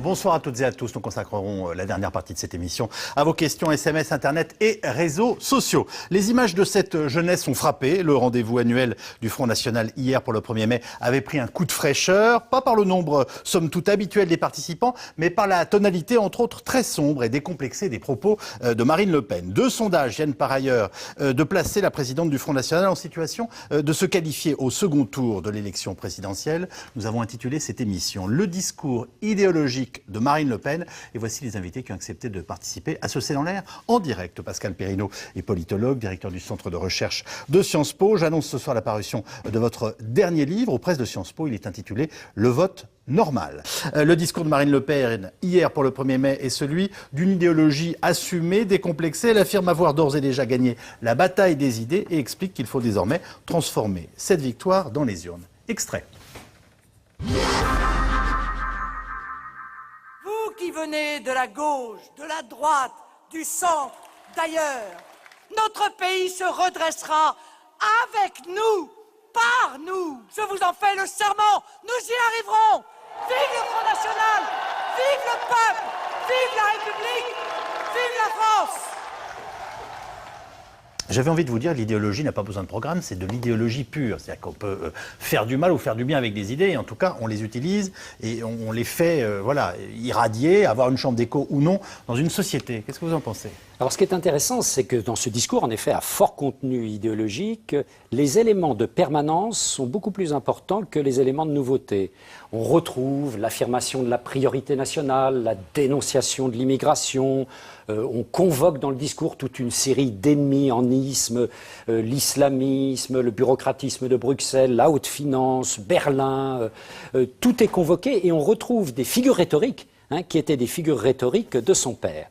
Bonsoir à toutes et à tous. Nous consacrerons la dernière partie de cette émission à vos questions SMS, Internet et réseaux sociaux. Les images de cette jeunesse ont frappé. Le rendez-vous annuel du Front National hier pour le 1er mai avait pris un coup de fraîcheur, pas par le nombre somme toute habituel des participants, mais par la tonalité entre autres très sombre et décomplexée des propos de Marine Le Pen. Deux sondages viennent par ailleurs de placer la présidente du Front National en situation de se qualifier au second tour de l'élection présidentielle. Nous avons intitulé cette émission « Le discours idéologique de Marine Le Pen ». Et voici les invités qui ont accepté de participer à ce C'est dans l'air en direct. Pascal Perrineau est politologue, directeur du Centre de recherche de Sciences Po. J'annonce ce soir la parution de votre dernier livre aux presses de Sciences Po. Il est intitulé « Le vote normal ». Le discours de Marine Le Pen hier pour le 1er mai est celui d'une idéologie assumée, décomplexée. Elle affirme avoir d'ores et déjà gagné la bataille des idées et explique qu'il faut désormais transformer cette victoire dans les urnes. Extrait. Qui venez de la gauche, de la droite, du centre, d'ailleurs, notre pays se redressera avec nous, par nous. Je vous en fais le serment, nous y arriverons. Vive le Front National, vive le peuple, vive la République, vive la France. J'avais envie de vous dire, l'idéologie n'a pas besoin de programme, c'est de l'idéologie pure. C'est-à-dire qu'on peut faire du mal ou faire du bien avec des idées, et en tout cas, on les utilise et on les fait irradier, avoir une chambre d'écho ou non dans une société. Qu'est-ce que vous en pensez ? Alors, ce qui est intéressant, c'est que dans ce discours, en effet, à fort contenu idéologique, les éléments de permanence sont beaucoup plus importants que les éléments de nouveauté. On retrouve l'affirmation de la priorité nationale, la dénonciation de l'immigration. On convoque dans le discours toute une série d'ennemis en isme, l'islamisme, le bureaucratisme de Bruxelles, la haute finance, Berlin. Tout est convoqué et on retrouve des figures rhétoriques qui étaient des figures rhétoriques de son père.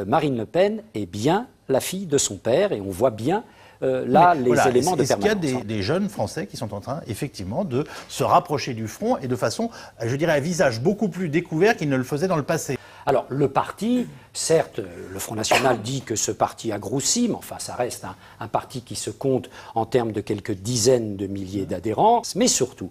Marine Le Pen est bien la fille de son père et on voit bien là les éléments de permanence. Est-ce qu'il y a des jeunes Français qui sont en train effectivement de se rapprocher du front et de façon, je dirais, à visage beaucoup plus découvert qu'ils ne le faisaient dans le passé? Alors, le parti, certes, le Front National dit que ce parti a grossi, mais enfin, ça reste un parti qui se compte en termes de quelques dizaines de milliers d'adhérents. Mais surtout,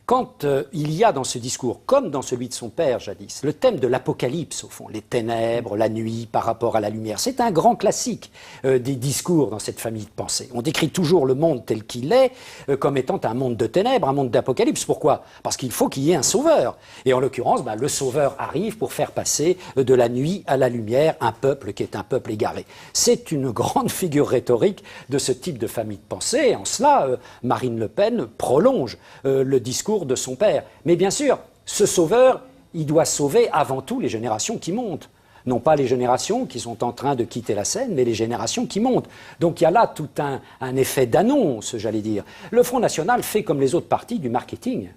quand il y a dans ce discours, comme dans celui de son père jadis, le thème de l'apocalypse, au fond, les ténèbres, la nuit par rapport à la lumière, c'est un grand classique des discours dans cette famille de pensée. On décrit toujours le monde tel qu'il est comme étant un monde de ténèbres, un monde d'apocalypse. Pourquoi ? Parce qu'il faut qu'il y ait un sauveur. Et en l'occurrence, le sauveur arrive pour faire passer de la nuit à la lumière un peuple qui est un peuple égaré. C'est une grande figure rhétorique de ce type de famille de pensée. En cela, Marine Le Pen prolonge le discours de son père. Mais bien sûr, ce sauveur, il doit sauver avant tout les générations qui montent. Non pas les générations qui sont en train de quitter la scène, mais les générations qui montent. Donc il y a là tout un effet d'annonce, j'allais dire. Le Front National fait comme les autres partis du marketing.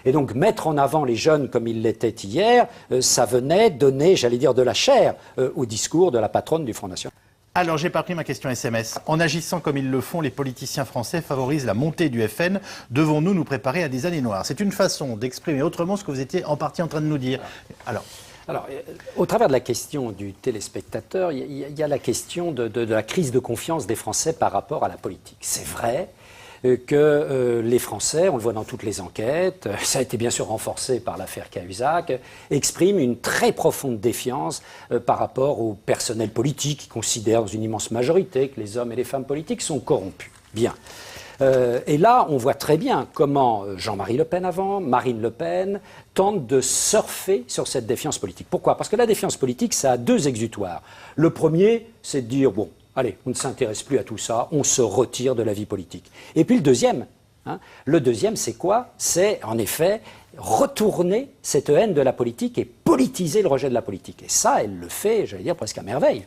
Et donc mettre en avant les jeunes comme ils l'étaient hier, ça venait donner, j'allais dire, de la chair au discours de la patronne du Front National. Alors, j'ai pas pris ma question SMS. En agissant comme ils le font, les politiciens français favorisent la montée du FN. Devons-nous nous préparer à des années noires? C'est une façon d'exprimer autrement ce que vous étiez en partie en train de nous dire. Alors, au travers de la question du téléspectateur, il y a la question de la crise de confiance des Français par rapport à la politique. C'est vrai que les Français, on le voit dans toutes les enquêtes, ça a été bien sûr renforcé par l'affaire Cahuzac, expriment une très profonde défiance par rapport au personnel politique qui considère dans une immense majorité que les hommes et les femmes politiques sont corrompus. Bien. Et là, on voit très bien comment Jean-Marie Le Pen avant, Marine Le Pen, tentent de surfer sur cette défiance politique. Pourquoi ? Parce que la défiance politique, ça a deux exutoires. Le premier, c'est de dire, bon, allez, on ne s'intéresse plus à tout ça, on se retire de la vie politique. Et puis le deuxième, c'est quoi ? C'est en effet retourner cette haine de la politique et politiser le rejet de la politique. Et ça, elle le fait, j'allais dire, presque à merveille.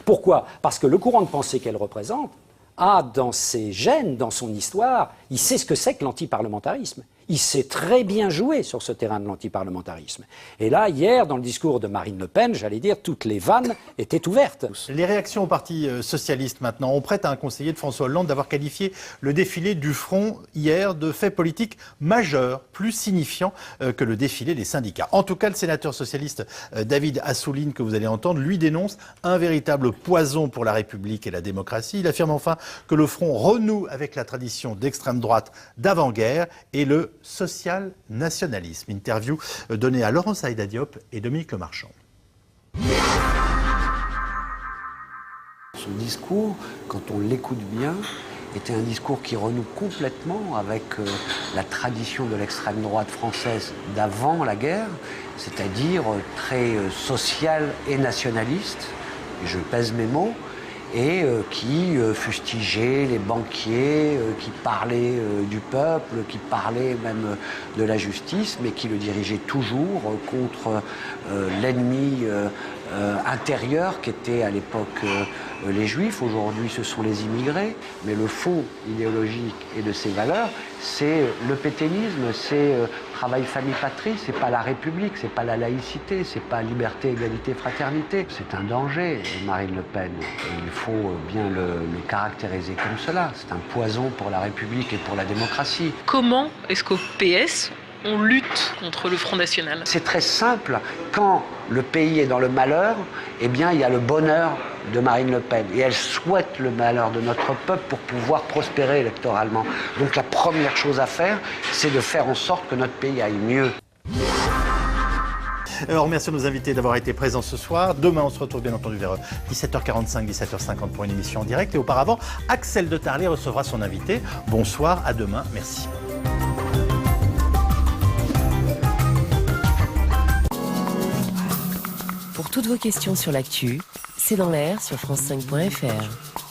Pourquoi ? Parce que le courant de pensée qu'elle représente a dans ses gènes, dans son histoire, il sait ce que c'est que l'antiparlementarisme. Il sait très bien jouer sur ce terrain de l'antiparlementarisme. Et là, hier, dans le discours de Marine Le Pen, j'allais dire, toutes les vannes étaient ouvertes. Les réactions au Parti socialiste maintenant. On prête à un conseiller de François Hollande d'avoir qualifié le défilé du Front hier de fait politique majeur, plus signifiant que le défilé des syndicats. En tout cas, le sénateur socialiste David Assouline, que vous allez entendre, lui dénonce un véritable poison pour la République et la démocratie. Il affirme enfin que le Front renoue avec la tradition d'extrême droite d'avant-guerre et le social-nationalisme. Interview donnée à Laurence Aïda Diop et Dominique Lemarchand. Son discours, quand on l'écoute bien, était un discours qui renoue complètement avec la tradition de l'extrême droite française d'avant la guerre, c'est-à-dire très social et nationaliste, et je pèse mes mots, et qui fustigeait les banquiers, qui parlait du peuple, qui parlait même de la justice, mais qui le dirigeait toujours contre l'ennemi intérieur qu'étaient à l'époque les Juifs. Aujourd'hui, ce sont les immigrés, mais le fond idéologique et de ces valeurs, c'est le pétainisme, c'est travail, famille, patrie, c'est pas la République, c'est pas la laïcité, c'est pas liberté, égalité, fraternité. C'est un danger, Marine Le Pen. Et il faut bien le caractériser comme cela. C'est un poison pour la République et pour la démocratie. Comment est-ce qu'au PS, on lutte contre le Front National? C'est très simple. Quand le pays est dans le malheur, eh bien, il y a le bonheur de Marine Le Pen. Et elle souhaite le malheur de notre peuple pour pouvoir prospérer électoralement. Donc la première chose à faire, c'est de faire en sorte que notre pays aille mieux. On remercie nos invités d'avoir été présents ce soir. Demain, on se retrouve bien entendu vers 17h45, 17h50 pour une émission en direct. Et auparavant, Axel de Tarlet recevra son invité. Bonsoir, à demain. Merci. Pour toutes vos questions sur l'actu, c'est dans l'air sur France5.fr.